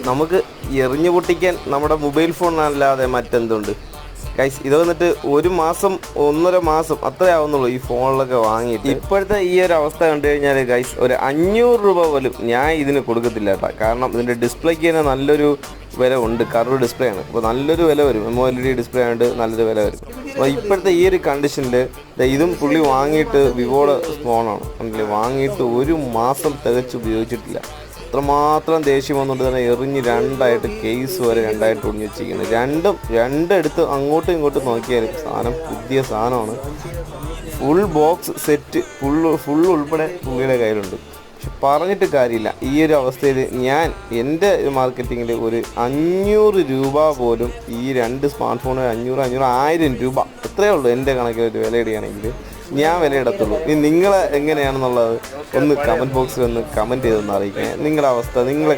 നമുക്ക് എറിഞ്ഞു പൊട്ടിക്കാൻ നമ്മുടെ മൊബൈൽ ഫോണല്ലാതെ മറ്റെന്തുണ്ട് ഗൈസ്? ഇത് വന്നിട്ട് 1 മാസം 1.5 മാസം അത്രേ ആവുന്നുള്ളൂ ഈ ഫോണിലൊക്കെ വാങ്ങിയിട്ട്. ഇപ്പോഴത്തെ ഈ ഒരു അവസ്ഥ കണ്ടു കഴിഞ്ഞാൽ ഗൈസ് ഒരു 500 രൂപ പോലും ഞാൻ ഇതിന് കൊടുക്കത്തില്ല കേട്ടോ. കാരണം ഇതിൻ്റെ ഡിസ്പ്ലേക്ക് തന്നെ നല്ലൊരു വില ഉണ്ട്. കർവ് ഡിസ്പ്ലേ ആണ്, അപ്പോൾ നല്ലൊരു വില വരും. MOLED ഡിസ്പ്ലേ ആയതുകൊണ്ട് നല്ലൊരു വില വരും. അപ്പോൾ ഇപ്പോഴത്തെ ഈ ഒരു കണ്ടീഷനിൽ ഇതും പുള്ളി വാങ്ങിയിട്ട് വിവോയുടെ ഫോണാണ് കണ്ടില്ലേ, വാങ്ങിയിട്ട് 1 മാസം തികച്ച് ഉപയോഗിച്ചിട്ടില്ല. അത്രമാത്രം ദേഷ്യം വന്നുകൊണ്ട് തന്നെ എറിഞ്ഞ് രണ്ടായിട്ട് കേസ് വരെ രണ്ടായിട്ട് ഒടിഞ്ഞ് വെച്ചിരിക്കുന്നത്. രണ്ടെടുത്ത് അങ്ങോട്ടും ഇങ്ങോട്ടും നോക്കിയാലും സാധനം പുതിയ സാധനമാണ്. ഫുൾ ബോക്സ് സെറ്റ് ഫുൾ ഉൾപ്പെടെ പുള്ളിയുടെ കയ്യിലുണ്ട്. പക്ഷെ പറഞ്ഞിട്ട് കാര്യമില്ല, ഈ ഒരു അവസ്ഥയിൽ ഞാൻ എൻ്റെ മാർക്കറ്റിങ്ങിൽ ഒരു 500 രൂപ പോലും ഈ 2 സ്മാർട്ട് ഫോൺ 1000 രൂപ അത്രയേ ഉള്ളൂ എൻ്റെ കണക്കിൽ ഒരു വില ഇടുകയാണെങ്കിൽ ഞാൻ വിലയിടത്തുള്ളൂ. ഇനി നിങ്ങൾ എങ്ങനെയാണെന്നുള്ളത് ഒന്ന് കമൻറ്റ് ബോക്സിൽ ഒന്ന് കമൻറ്റ് ചെയ്തൊന്ന് അറിയിക്കുക. നിങ്ങളുടെ അവസ്ഥ, നിങ്ങളെ